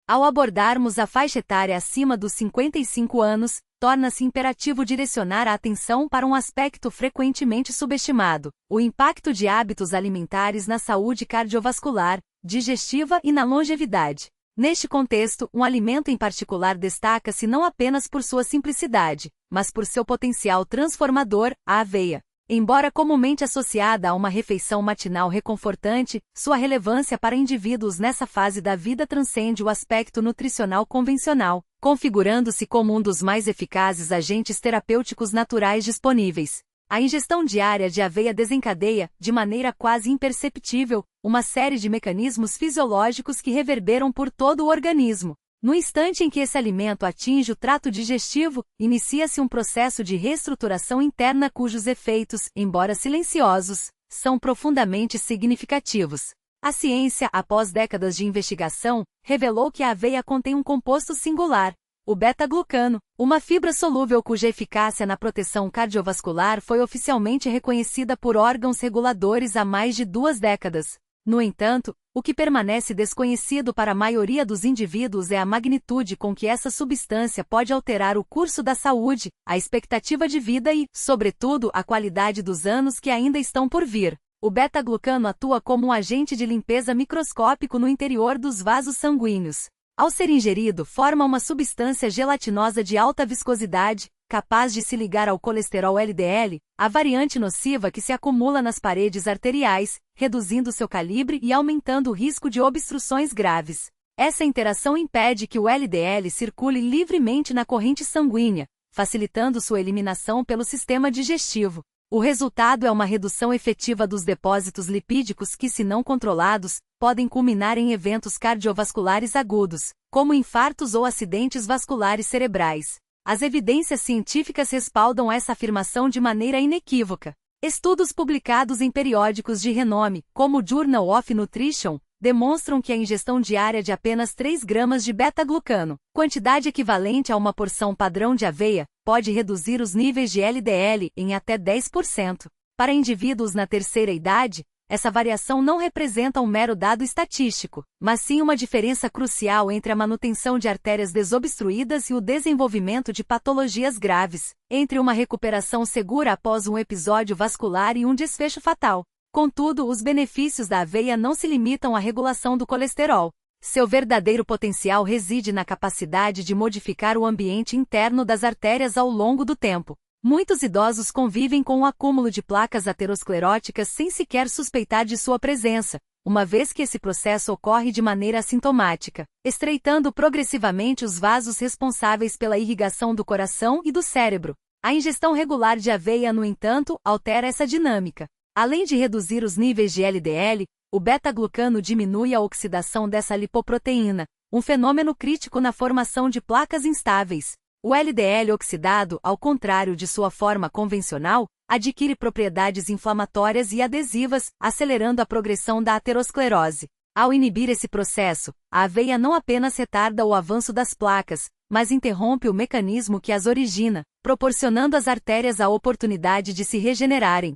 Ao abordarmos a faixa etária acima dos 55 anos, torna-se imperativo direcionar a atenção para um aspecto frequentemente subestimado: o impacto de hábitos alimentares na saúde cardiovascular, digestiva e na longevidade. Neste contexto, um alimento em particular destaca-se não apenas por sua simplicidade, mas por seu potencial transformador, a aveia. Embora comumente associada a uma refeição matinal reconfortante, sua relevância para indivíduos nessa fase da vida transcende o aspecto nutricional convencional, configurando-se como um dos mais eficazes agentes terapêuticos naturais disponíveis. A ingestão diária de aveia desencadeia, de maneira quase imperceptível, uma série de mecanismos fisiológicos que reverberam por todo o organismo. No instante em que esse alimento atinge o trato digestivo, inicia-se um processo de reestruturação interna cujos efeitos, embora silenciosos, são profundamente significativos. A ciência, após décadas de investigação, revelou que a aveia contém um composto singular, o beta-glucano, uma fibra solúvel cuja eficácia na proteção cardiovascular foi oficialmente reconhecida por órgãos reguladores há mais de 2 décadas. No entanto, o que permanece desconhecido para a maioria dos indivíduos é a magnitude com que essa substância pode alterar o curso da saúde, a expectativa de vida e, sobretudo, a qualidade dos anos que ainda estão por vir. O beta-glucano atua como um agente de limpeza microscópico no interior dos vasos sanguíneos. Ao ser ingerido, forma uma substância gelatinosa de alta viscosidade, capaz de se ligar ao colesterol LDL, a variante nociva que se acumula nas paredes arteriais, reduzindo seu calibre e aumentando o risco de obstruções graves. Essa interação impede que o LDL circule livremente na corrente sanguínea, facilitando sua eliminação pelo sistema digestivo. O resultado é uma redução efetiva dos depósitos lipídicos que, se não controlados, podem culminar em eventos cardiovasculares agudos, como infartos ou acidentes vasculares cerebrais. As evidências científicas respaldam essa afirmação de maneira inequívoca. Estudos publicados em periódicos de renome, como o Journal of Nutrition, demonstram que a ingestão diária de apenas 3 gramas de beta-glucano, quantidade equivalente a uma porção padrão de aveia, pode reduzir os níveis de LDL em até 10%. Para indivíduos na terceira idade, essa variação não representa um mero dado estatístico, mas sim uma diferença crucial entre a manutenção de artérias desobstruídas e o desenvolvimento de patologias graves, entre uma recuperação segura após um episódio vascular e um desfecho fatal. Contudo, os benefícios da aveia não se limitam à regulação do colesterol. Seu verdadeiro potencial reside na capacidade de modificar o ambiente interno das artérias ao longo do tempo. Muitos idosos convivem com o acúmulo de placas ateroscleróticas sem sequer suspeitar de sua presença, uma vez que esse processo ocorre de maneira assintomática, estreitando progressivamente os vasos responsáveis pela irrigação do coração e do cérebro. A ingestão regular de aveia, no entanto, altera essa dinâmica. Além de reduzir os níveis de LDL, o beta-glucano diminui a oxidação dessa lipoproteína, um fenômeno crítico na formação de placas instáveis. O LDL oxidado, ao contrário de sua forma convencional, adquire propriedades inflamatórias e adesivas, acelerando a progressão da aterosclerose. Ao inibir esse processo, a aveia não apenas retarda o avanço das placas, mas interrompe o mecanismo que as origina, proporcionando às artérias a oportunidade de se regenerarem.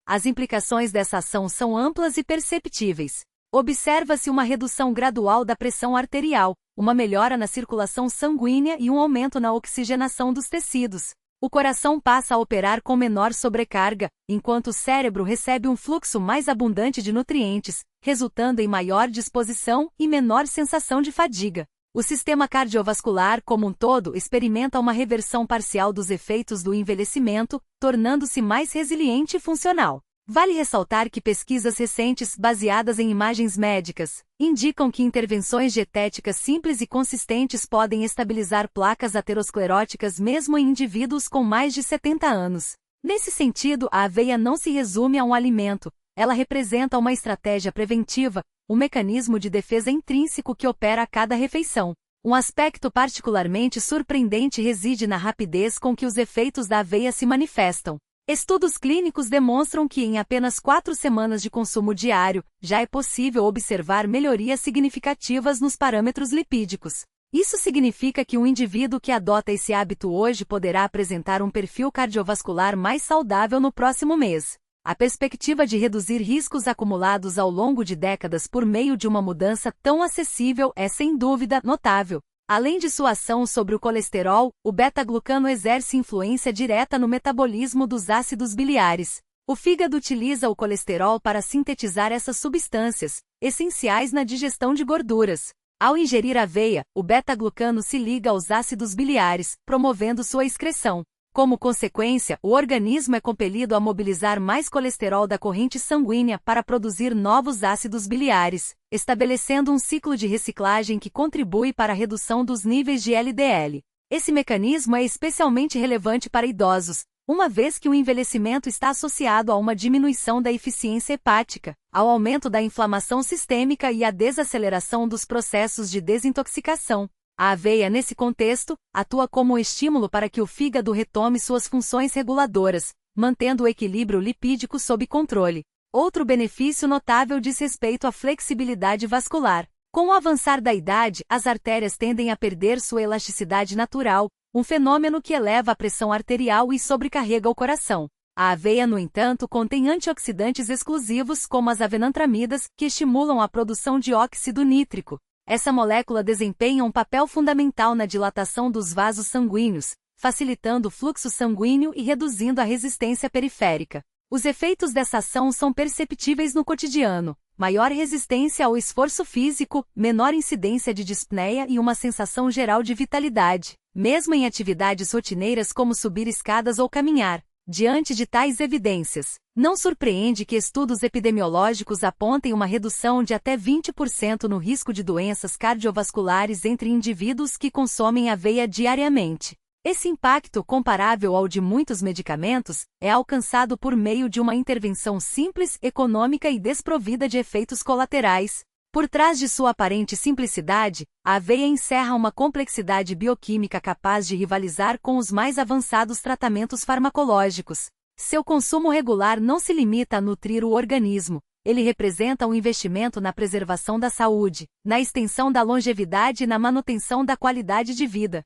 As implicações dessa ação são amplas e perceptíveis. Observa-se uma redução gradual da pressão arterial, uma melhora na circulação sanguínea e um aumento na oxigenação dos tecidos. O coração passa a operar com menor sobrecarga, enquanto o cérebro recebe um fluxo mais abundante de nutrientes, resultando em maior disposição e menor sensação de fadiga. O sistema cardiovascular como um todo experimenta uma reversão parcial dos efeitos do envelhecimento, tornando-se mais resiliente e funcional. Vale ressaltar que pesquisas recentes, baseadas em imagens médicas, indicam que intervenções dietéticas simples e consistentes podem estabilizar placas ateroscleróticas mesmo em indivíduos com mais de 70 anos. Nesse sentido, a aveia não se resume a um alimento, ela representa uma estratégia preventiva, um mecanismo de defesa intrínseco que opera a cada refeição. Um aspecto particularmente surpreendente reside na rapidez com que os efeitos da aveia se manifestam. Estudos clínicos demonstram que em apenas 4 semanas de consumo diário, já é possível observar melhorias significativas nos parâmetros lipídicos. Isso significa que um indivíduo que adota esse hábito hoje poderá apresentar um perfil cardiovascular mais saudável no próximo mês. A perspectiva de reduzir riscos acumulados ao longo de décadas por meio de uma mudança tão acessível é sem dúvida notável. Além de sua ação sobre o colesterol, o beta-glucano exerce influência direta no metabolismo dos ácidos biliares. O fígado utiliza o colesterol para sintetizar essas substâncias, essenciais na digestão de gorduras. Ao ingerir aveia, o beta-glucano se liga aos ácidos biliares, promovendo sua excreção. Como consequência, o organismo é compelido a mobilizar mais colesterol da corrente sanguínea para produzir novos ácidos biliares, estabelecendo um ciclo de reciclagem que contribui para a redução dos níveis de LDL. Esse mecanismo é especialmente relevante para idosos, uma vez que o envelhecimento está associado a uma diminuição da eficiência hepática, ao aumento da inflamação sistêmica e à desaceleração dos processos de desintoxicação. A aveia, nesse contexto, atua como estímulo para que o fígado retome suas funções reguladoras, mantendo o equilíbrio lipídico sob controle. Outro benefício notável diz respeito à flexibilidade vascular. Com o avançar da idade, as artérias tendem a perder sua elasticidade natural, um fenômeno que eleva a pressão arterial e sobrecarrega o coração. A aveia, no entanto, contém antioxidantes exclusivos como as avenantramidas, que estimulam a produção de óxido nítrico. Essa molécula desempenha um papel fundamental na dilatação dos vasos sanguíneos, facilitando o fluxo sanguíneo e reduzindo a resistência periférica. Os efeitos dessa ação são perceptíveis no cotidiano: maior resistência ao esforço físico, menor incidência de dispneia e uma sensação geral de vitalidade, mesmo em atividades rotineiras como subir escadas ou caminhar. Diante de tais evidências, não surpreende que estudos epidemiológicos apontem uma redução de até 20% no risco de doenças cardiovasculares entre indivíduos que consomem aveia diariamente. Esse impacto, comparável ao de muitos medicamentos, é alcançado por meio de uma intervenção simples, econômica e desprovida de efeitos colaterais. Por trás de sua aparente simplicidade, a aveia encerra uma complexidade bioquímica capaz de rivalizar com os mais avançados tratamentos farmacológicos. Seu consumo regular não se limita a nutrir o organismo, ele representa um investimento na preservação da saúde, na extensão da longevidade e na manutenção da qualidade de vida.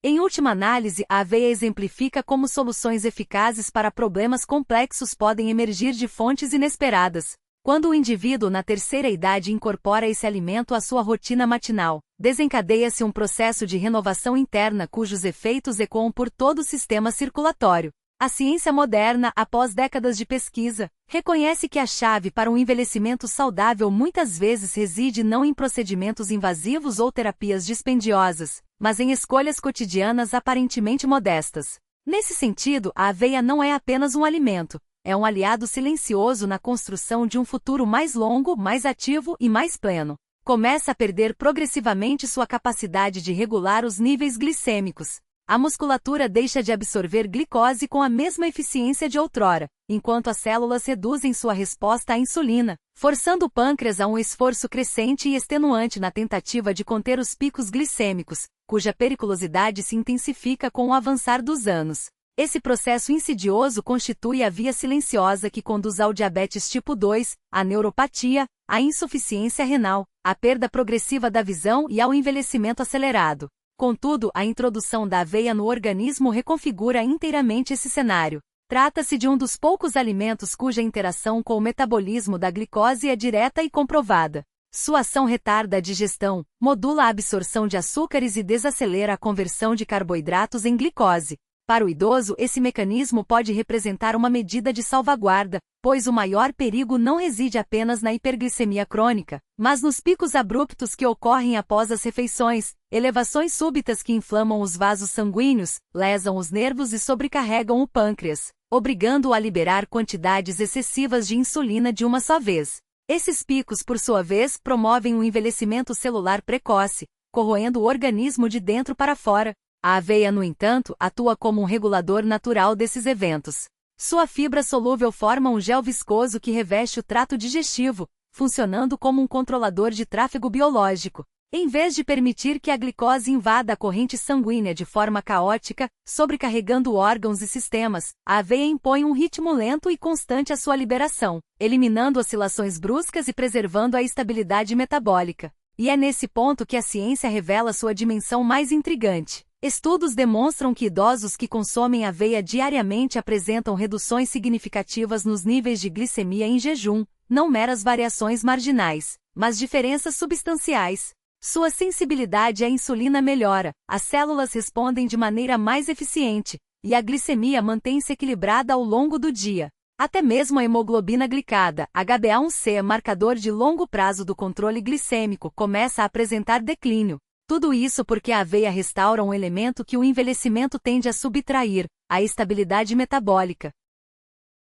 Em última análise, a aveia exemplifica como soluções eficazes para problemas complexos podem emergir de fontes inesperadas. Quando o indivíduo na terceira idade incorpora esse alimento à sua rotina matinal, desencadeia-se um processo de renovação interna cujos efeitos ecoam por todo o sistema circulatório. A ciência moderna, após décadas de pesquisa, reconhece que a chave para um envelhecimento saudável muitas vezes reside não em procedimentos invasivos ou terapias dispendiosas, mas em escolhas cotidianas aparentemente modestas. Nesse sentido, a aveia não é apenas um alimento, é um aliado silencioso na construção de um futuro mais longo, mais ativo e mais pleno. Começa a perder progressivamente sua capacidade de regular os níveis glicêmicos. A musculatura deixa de absorver glicose com a mesma eficiência de outrora, enquanto as células reduzem sua resposta à insulina, forçando o pâncreas a um esforço crescente e extenuante na tentativa de conter os picos glicêmicos, cuja periculosidade se intensifica com o avançar dos anos. Esse processo insidioso constitui a via silenciosa que conduz ao diabetes tipo 2, à neuropatia, à insuficiência renal, à perda progressiva da visão e ao envelhecimento acelerado. Contudo, a introdução da aveia no organismo reconfigura inteiramente esse cenário. Trata-se de um dos poucos alimentos cuja interação com o metabolismo da glicose é direta e comprovada. Sua ação retarda a digestão, modula a absorção de açúcares e desacelera a conversão de carboidratos em glicose. Para o idoso, esse mecanismo pode representar uma medida de salvaguarda, pois o maior perigo não reside apenas na hiperglicemia crônica, mas nos picos abruptos que ocorrem após as refeições, elevações súbitas que inflamam os vasos sanguíneos, lesam os nervos e sobrecarregam o pâncreas, obrigando-o a liberar quantidades excessivas de insulina de uma só vez. Esses picos, por sua vez, promovem um envelhecimento celular precoce, corroendo o organismo de dentro para fora. A aveia, no entanto, atua como um regulador natural desses eventos. Sua fibra solúvel forma um gel viscoso que reveste o trato digestivo, funcionando como um controlador de tráfego biológico. Em vez de permitir que a glicose invada a corrente sanguínea de forma caótica, sobrecarregando órgãos e sistemas, a aveia impõe um ritmo lento e constante à sua liberação, eliminando oscilações bruscas e preservando a estabilidade metabólica. E é nesse ponto que a ciência revela sua dimensão mais intrigante. Estudos demonstram que idosos que consomem aveia diariamente apresentam reduções significativas nos níveis de glicemia em jejum, não meras variações marginais, mas diferenças substanciais. Sua sensibilidade à insulina melhora, as células respondem de maneira mais eficiente, e a glicemia mantém-se equilibrada ao longo do dia. Até mesmo a hemoglobina glicada, HbA1c, marcador de longo prazo do controle glicêmico, começa a apresentar declínio. Tudo isso porque a aveia restaura um elemento que o envelhecimento tende a subtrair, a estabilidade metabólica.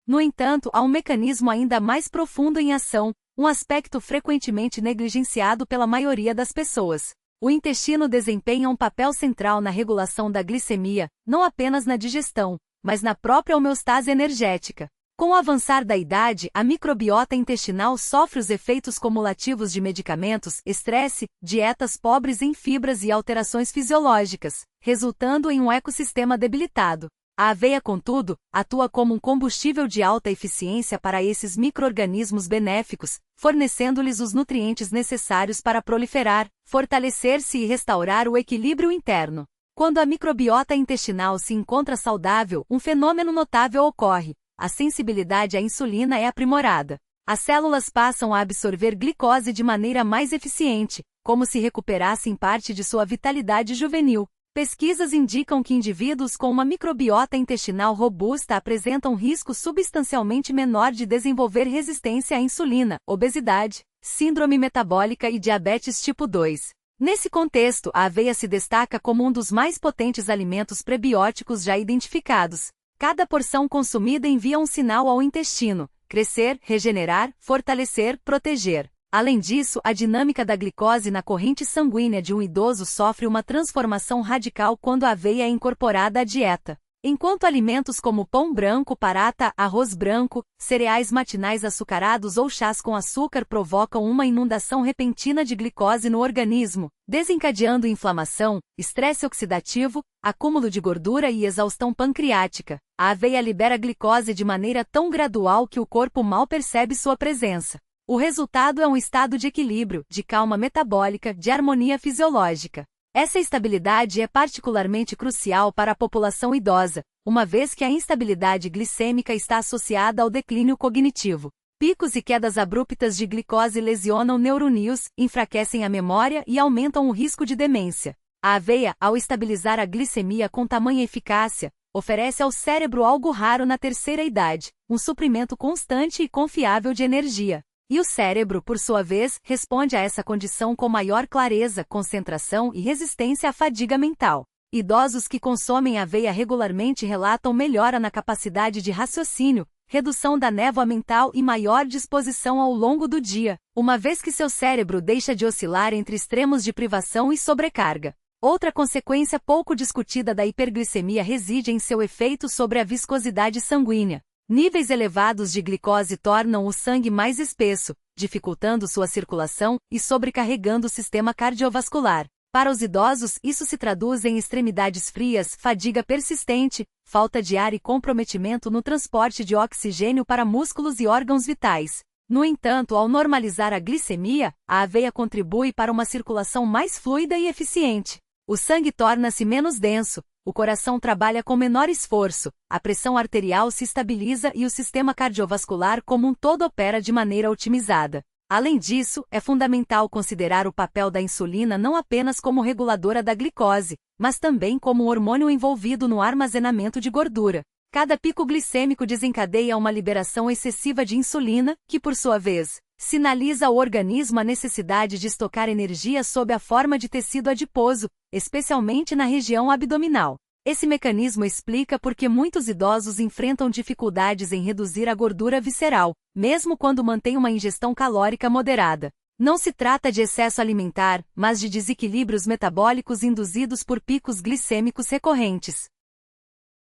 No entanto, há um mecanismo ainda mais profundo em ação, um aspecto frequentemente negligenciado pela maioria das pessoas. O intestino desempenha um papel central na regulação da glicemia, não apenas na digestão, mas na própria homeostase energética. Com o avançar da idade, a microbiota intestinal sofre os efeitos cumulativos de medicamentos, estresse, dietas pobres em fibras e alterações fisiológicas, resultando em um ecossistema debilitado. A aveia, contudo, atua como um combustível de alta eficiência para esses micro-organismos benéficos, fornecendo-lhes os nutrientes necessários para proliferar, fortalecer-se e restaurar o equilíbrio interno. Quando a microbiota intestinal se encontra saudável, um fenômeno notável ocorre. A sensibilidade à insulina é aprimorada. As células passam a absorver glicose de maneira mais eficiente, como se recuperassem parte de sua vitalidade juvenil. Pesquisas indicam que indivíduos com uma microbiota intestinal robusta apresentam risco substancialmente menor de desenvolver resistência à insulina, obesidade, síndrome metabólica e diabetes tipo 2. Nesse contexto, a aveia se destaca como um dos mais potentes alimentos prebióticos já identificados. Cada porção consumida envia um sinal ao intestino: crescer, regenerar, fortalecer, proteger. Além disso, a dinâmica da glicose na corrente sanguínea de um idoso sofre uma transformação radical quando a aveia é incorporada à dieta. Enquanto alimentos como pão branco, parata, arroz branco, cereais matinais açucarados ou chás com açúcar provocam uma inundação repentina de glicose no organismo, desencadeando inflamação, estresse oxidativo, acúmulo de gordura e exaustão pancreática. A aveia libera glicose de maneira tão gradual que o corpo mal percebe sua presença. O resultado é um estado de equilíbrio, de calma metabólica, de harmonia fisiológica. Essa estabilidade é particularmente crucial para a população idosa, uma vez que a instabilidade glicêmica está associada ao declínio cognitivo. Picos e quedas abruptas de glicose lesionam neurônios, enfraquecem a memória e aumentam o risco de demência. A aveia, ao estabilizar a glicemia com tamanha eficácia, oferece ao cérebro algo raro na terceira idade, um suprimento constante e confiável de energia. E o cérebro, por sua vez, responde a essa condição com maior clareza, concentração e resistência à fadiga mental. Idosos que consomem aveia regularmente relatam melhora na capacidade de raciocínio, redução da névoa mental e maior disposição ao longo do dia, uma vez que seu cérebro deixa de oscilar entre extremos de privação e sobrecarga. Outra consequência pouco discutida da hiperglicemia reside em seu efeito sobre a viscosidade sanguínea. Níveis elevados de glicose tornam o sangue mais espesso, dificultando sua circulação e sobrecarregando o sistema cardiovascular. Para os idosos, isso se traduz em extremidades frias, fadiga persistente, falta de ar e comprometimento no transporte de oxigênio para músculos e órgãos vitais. No entanto, ao normalizar a glicemia, a aveia contribui para uma circulação mais fluida e eficiente. O sangue torna-se menos denso, o coração trabalha com menor esforço, a pressão arterial se estabiliza e o sistema cardiovascular como um todo opera de maneira otimizada. Além disso, é fundamental considerar o papel da insulina não apenas como reguladora da glicose, mas também como um hormônio envolvido no armazenamento de gordura. Cada pico glicêmico desencadeia uma liberação excessiva de insulina, que por sua vez, sinaliza ao organismo a necessidade de estocar energia sob a forma de tecido adiposo, especialmente na região abdominal. Esse mecanismo explica por que muitos idosos enfrentam dificuldades em reduzir a gordura visceral, mesmo quando mantêm uma ingestão calórica moderada. Não se trata de excesso alimentar, mas de desequilíbrios metabólicos induzidos por picos glicêmicos recorrentes.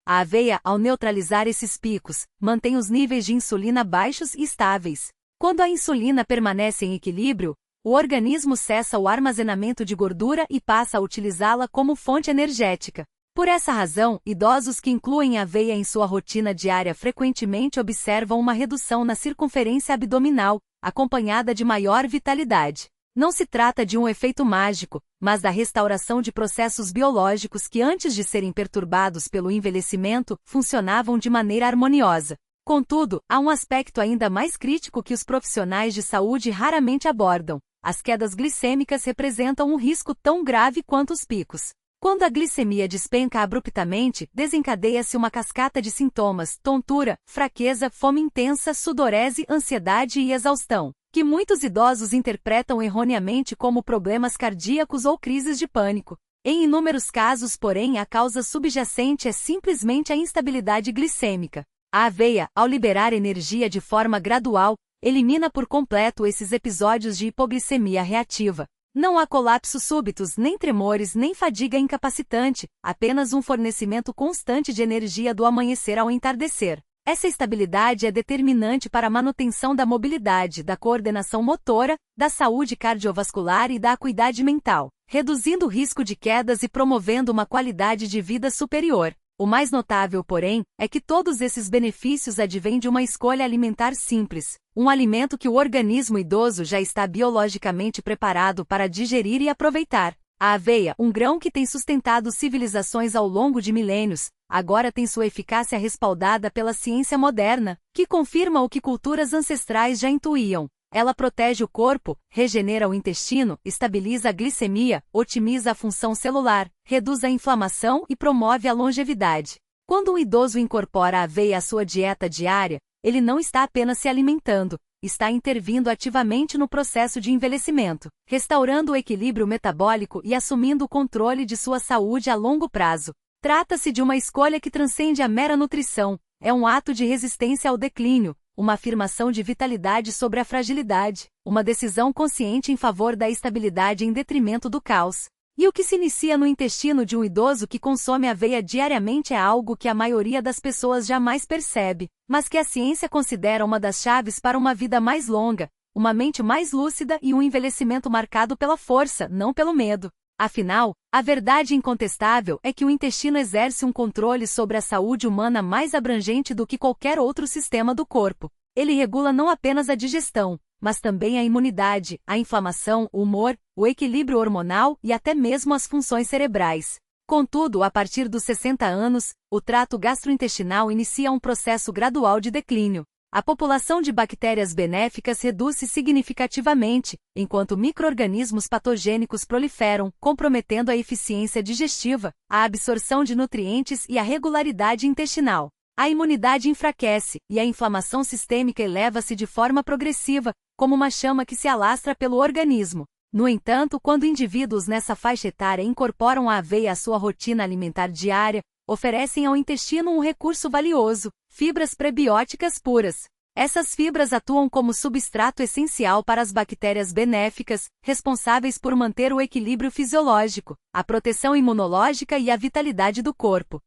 A aveia, ao neutralizar esses picos, mantém os níveis de insulina baixos e estáveis. Quando a insulina permanece em equilíbrio, o organismo cessa o armazenamento de gordura e passa a utilizá-la como fonte energética. Por essa razão, idosos que incluem aveia em sua rotina diária frequentemente observam uma redução na circunferência abdominal, acompanhada de maior vitalidade. Não se trata de um efeito mágico, mas da restauração de processos biológicos que antes de serem perturbados pelo envelhecimento, funcionavam de maneira harmoniosa. Contudo, há um aspecto ainda mais crítico que os profissionais de saúde raramente abordam. As quedas glicêmicas representam um risco tão grave quanto os picos. Quando a glicemia despenca abruptamente, desencadeia-se uma cascata de sintomas: tontura, fraqueza, fome intensa, sudorese, ansiedade e exaustão, que muitos idosos interpretam erroneamente como problemas cardíacos ou crises de pânico. Em inúmeros casos, porém, a causa subjacente é simplesmente a instabilidade glicêmica. A aveia, ao liberar energia de forma gradual, elimina por completo esses episódios de hipoglicemia reativa. Não há colapsos súbitos, nem tremores, nem fadiga incapacitante, apenas um fornecimento constante de energia do amanhecer ao entardecer. Essa estabilidade é determinante para a manutenção da mobilidade, da coordenação motora, da saúde cardiovascular e da acuidade mental, reduzindo o risco de quedas e promovendo uma qualidade de vida superior. O mais notável, porém, é que todos esses benefícios advêm de uma escolha alimentar simples, um alimento que o organismo idoso já está biologicamente preparado para digerir e aproveitar. A aveia, um grão que tem sustentado civilizações ao longo de milênios, agora tem sua eficácia respaldada pela ciência moderna, que confirma o que culturas ancestrais já intuíam. Ela protege o corpo, regenera o intestino, estabiliza a glicemia, otimiza a função celular, reduz a inflamação e promove a longevidade. Quando um idoso incorpora a aveia à sua dieta diária, ele não está apenas se alimentando, está intervindo ativamente no processo de envelhecimento, restaurando o equilíbrio metabólico e assumindo o controle de sua saúde a longo prazo. Trata-se de uma escolha que transcende a mera nutrição, é um ato de resistência ao declínio, uma afirmação de vitalidade sobre a fragilidade, uma decisão consciente em favor da estabilidade em detrimento do caos. E o que se inicia no intestino de um idoso que consome aveia diariamente é algo que a maioria das pessoas jamais percebe, mas que a ciência considera uma das chaves para uma vida mais longa, uma mente mais lúcida e um envelhecimento marcado pela força, não pelo medo. Afinal, a verdade incontestável é que o intestino exerce um controle sobre a saúde humana mais abrangente do que qualquer outro sistema do corpo. Ele regula não apenas a digestão, mas também a imunidade, a inflamação, o humor, o equilíbrio hormonal e até mesmo as funções cerebrais. Contudo, a partir dos 60 anos, o trato gastrointestinal inicia um processo gradual de declínio. A população de bactérias benéficas reduz-se significativamente, enquanto micro-organismos patogênicos proliferam, comprometendo a eficiência digestiva, a absorção de nutrientes e a regularidade intestinal. A imunidade enfraquece, e a inflamação sistêmica eleva-se de forma progressiva, como uma chama que se alastra pelo organismo. No entanto, quando indivíduos nessa faixa etária incorporam a aveia à sua rotina alimentar diária, oferecem ao intestino um recurso valioso: fibras prebióticas puras. Essas fibras atuam como substrato essencial para as bactérias benéficas, responsáveis por manter o equilíbrio fisiológico, a proteção imunológica e a vitalidade do corpo.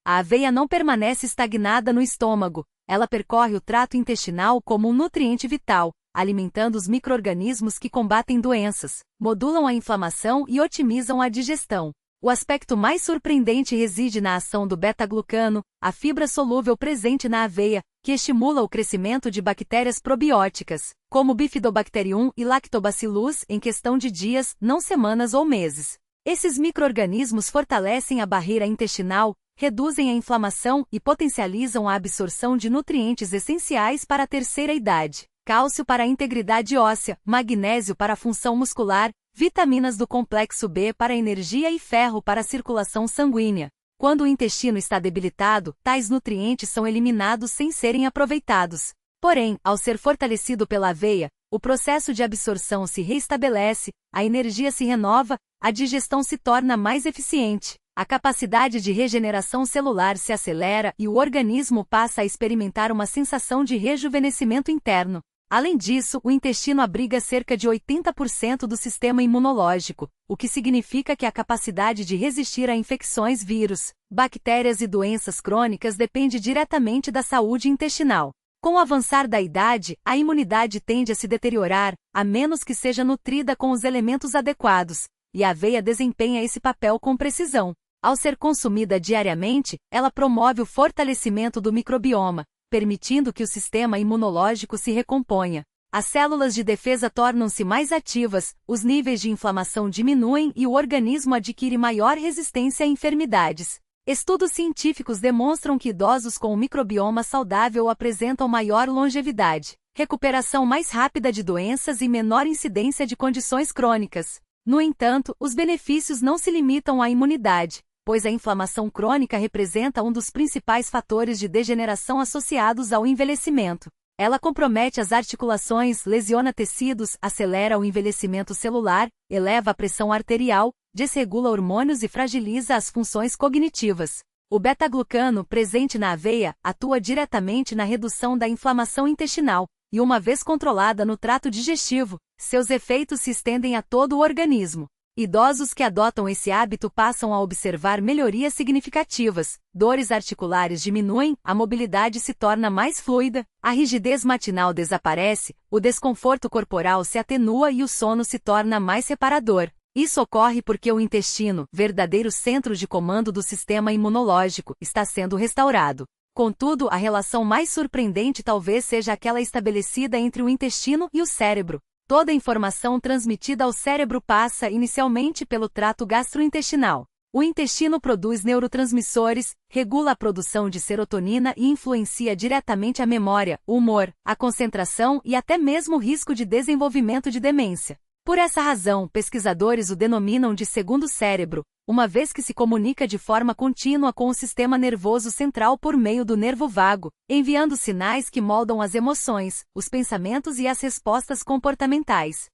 A aveia não permanece estagnada no estômago, ela percorre o trato intestinal como um nutriente vital, alimentando os micro-organismos que combatem doenças, modulam a inflamação e otimizam a digestão. O aspecto mais surpreendente reside na ação do beta-glucano, a fibra solúvel presente na aveia, que estimula o crescimento de bactérias probióticas, como Bifidobacterium e Lactobacillus, em questão de dias, não semanas ou meses. Esses micro-organismos fortalecem a barreira intestinal, reduzem a inflamação e potencializam a absorção de nutrientes essenciais para a terceira idade: cálcio para a integridade óssea, magnésio para a função muscular, vitaminas do complexo B para a energia e ferro para a circulação sanguínea. Quando o intestino está debilitado, tais nutrientes são eliminados sem serem aproveitados. Porém, ao ser fortalecido pela aveia, o processo de absorção se reestabelece, a energia se renova, a digestão se torna mais eficiente, a capacidade de regeneração celular se acelera e o organismo passa a experimentar uma sensação de rejuvenescimento interno. Além disso, o intestino abriga cerca de 80% do sistema imunológico, o que significa que a capacidade de resistir a infecções, vírus, bactérias e doenças crônicas depende diretamente da saúde intestinal. Com o avançar da idade, a imunidade tende a se deteriorar, a menos que seja nutrida com os elementos adequados, e a aveia desempenha esse papel com precisão. Ao ser consumida diariamente, ela promove o fortalecimento do microbioma, permitindo que o sistema imunológico se recomponha. As células de defesa tornam-se mais ativas, os níveis de inflamação diminuem e o organismo adquire maior resistência a enfermidades. Estudos científicos demonstram que idosos com um microbioma saudável apresentam maior longevidade, recuperação mais rápida de doenças e menor incidência de condições crônicas. No entanto, os benefícios não se limitam à imunidade, pois a inflamação crônica representa um dos principais fatores de degeneração associados ao envelhecimento. Ela compromete as articulações, lesiona tecidos, acelera o envelhecimento celular, eleva a pressão arterial, desregula hormônios e fragiliza as funções cognitivas. O beta-glucano, presente na aveia, atua diretamente na redução da inflamação intestinal, e uma vez controlada no trato digestivo, seus efeitos se estendem a todo o organismo. Idosos que adotam esse hábito passam a observar melhorias significativas, dores articulares diminuem, a mobilidade se torna mais fluida, a rigidez matinal desaparece, o desconforto corporal se atenua e o sono se torna mais reparador. Isso ocorre porque o intestino, verdadeiro centro de comando do sistema imunológico, está sendo restaurado. Contudo, a relação mais surpreendente talvez seja aquela estabelecida entre o intestino e o cérebro. Toda a informação transmitida ao cérebro passa inicialmente pelo trato gastrointestinal. O intestino produz neurotransmissores, regula a produção de serotonina e influencia diretamente a memória, o humor, a concentração e até mesmo o risco de desenvolvimento de demência. Por essa razão, pesquisadores o denominam de segundo cérebro, uma vez que se comunica de forma contínua com o sistema nervoso central por meio do nervo vago, enviando sinais que moldam as emoções, os pensamentos e as respostas comportamentais.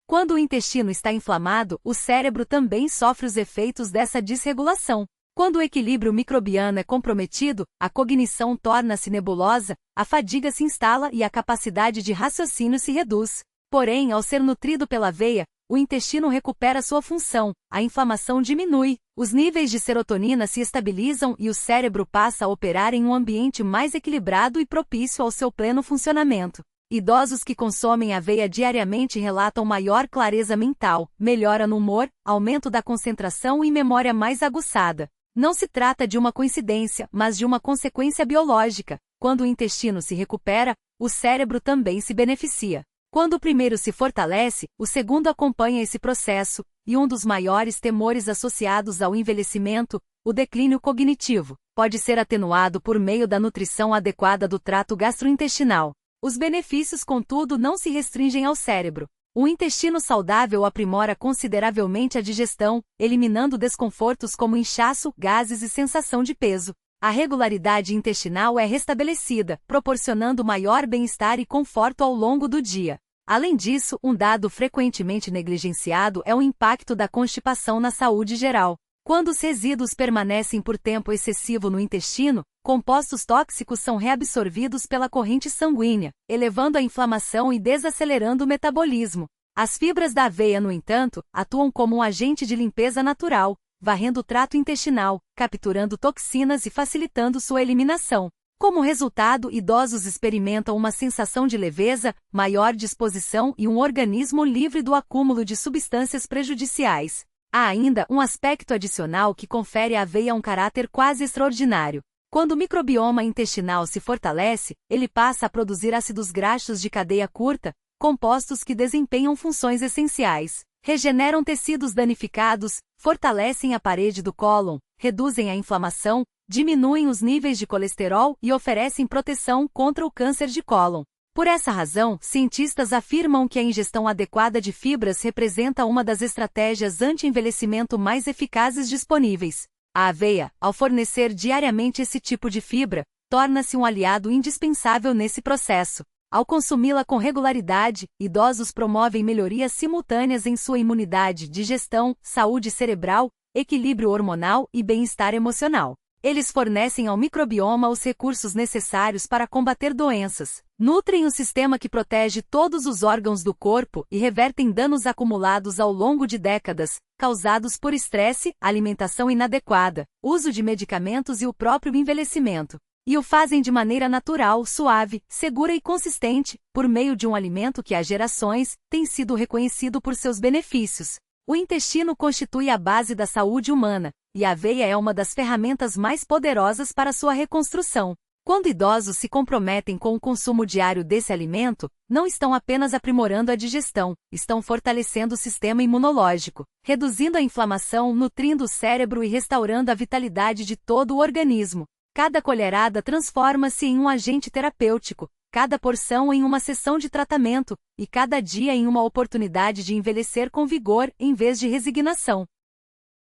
Quando o intestino está inflamado, o cérebro também sofre os efeitos dessa desregulação. Quando o equilíbrio microbiano é comprometido, a cognição torna-se nebulosa, a fadiga se instala e a capacidade de raciocínio se reduz. Porém, ao ser nutrido pela veia, o intestino recupera sua função, a inflamação diminui, os níveis de serotonina se estabilizam e o cérebro passa a operar em um ambiente mais equilibrado e propício ao seu pleno funcionamento. Idosos que consomem aveia diariamente relatam maior clareza mental, melhora no humor, aumento da concentração e memória mais aguçada. Não se trata de uma coincidência, mas de uma consequência biológica. Quando o intestino se recupera, o cérebro também se beneficia. Quando o primeiro se fortalece, o segundo acompanha esse processo, e um dos maiores temores associados ao envelhecimento, o declínio cognitivo, pode ser atenuado por meio da nutrição adequada do trato gastrointestinal. Os benefícios, contudo, não se restringem ao cérebro. O intestino saudável aprimora consideravelmente a digestão, eliminando desconfortos como inchaço, gases e sensação de peso. A regularidade intestinal é restabelecida, proporcionando maior bem-estar e conforto ao longo do dia. Além disso, um dado frequentemente negligenciado é o impacto da constipação na saúde geral. Quando os resíduos permanecem por tempo excessivo no intestino, compostos tóxicos são reabsorvidos pela corrente sanguínea, elevando a inflamação e desacelerando o metabolismo. As fibras da aveia, no entanto, atuam como um agente de limpeza natural, varrendo o trato intestinal, capturando toxinas e facilitando sua eliminação. Como resultado, idosos experimentam uma sensação de leveza, maior disposição e um organismo livre do acúmulo de substâncias prejudiciais. Há ainda um aspecto adicional que confere à aveia um caráter quase extraordinário. Quando o microbioma intestinal se fortalece, ele passa a produzir ácidos graxos de cadeia curta, compostos que desempenham funções essenciais. Regeneram tecidos danificados, fortalecem a parede do cólon, reduzem a inflamação, diminuem os níveis de colesterol e oferecem proteção contra o câncer de cólon. Por essa razão, cientistas afirmam que a ingestão adequada de fibras representa uma das estratégias anti-envelhecimento mais eficazes disponíveis. A aveia, ao fornecer diariamente esse tipo de fibra, torna-se um aliado indispensável nesse processo. Ao consumi-la com regularidade, idosos promovem melhorias simultâneas em sua imunidade, digestão, saúde cerebral, equilíbrio hormonal e bem-estar emocional. Eles fornecem ao microbioma os recursos necessários para combater doenças, nutrem o sistema que protege todos os órgãos do corpo e revertem danos acumulados ao longo de décadas, causados por estresse, alimentação inadequada, uso de medicamentos e o próprio envelhecimento. E o fazem de maneira natural, suave, segura e consistente, por meio de um alimento que há gerações tem sido reconhecido por seus benefícios. O intestino constitui a base da saúde humana, e a aveia é uma das ferramentas mais poderosas para sua reconstrução. Quando idosos se comprometem com o consumo diário desse alimento, não estão apenas aprimorando a digestão, estão fortalecendo o sistema imunológico, reduzindo a inflamação, nutrindo o cérebro e restaurando a vitalidade de todo o organismo. Cada colherada transforma-se em um agente terapêutico, cada porção em uma sessão de tratamento, e cada dia em uma oportunidade de envelhecer com vigor em vez de resignação.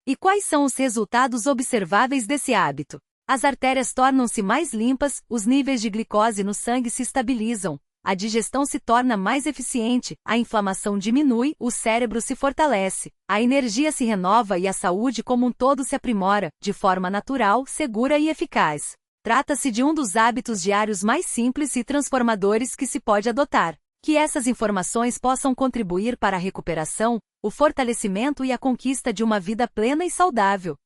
E quais são os resultados observáveis desse hábito? As artérias tornam-se mais limpas, os níveis de glicose no sangue se estabilizam, a digestão se torna mais eficiente, a inflamação diminui, o cérebro se fortalece, a energia se renova e a saúde como um todo se aprimora, de forma natural, segura e eficaz. Trata-se de um dos hábitos diários mais simples e transformadores que se pode adotar. Que essas informações possam contribuir para a recuperação, o fortalecimento e a conquista de uma vida plena e saudável.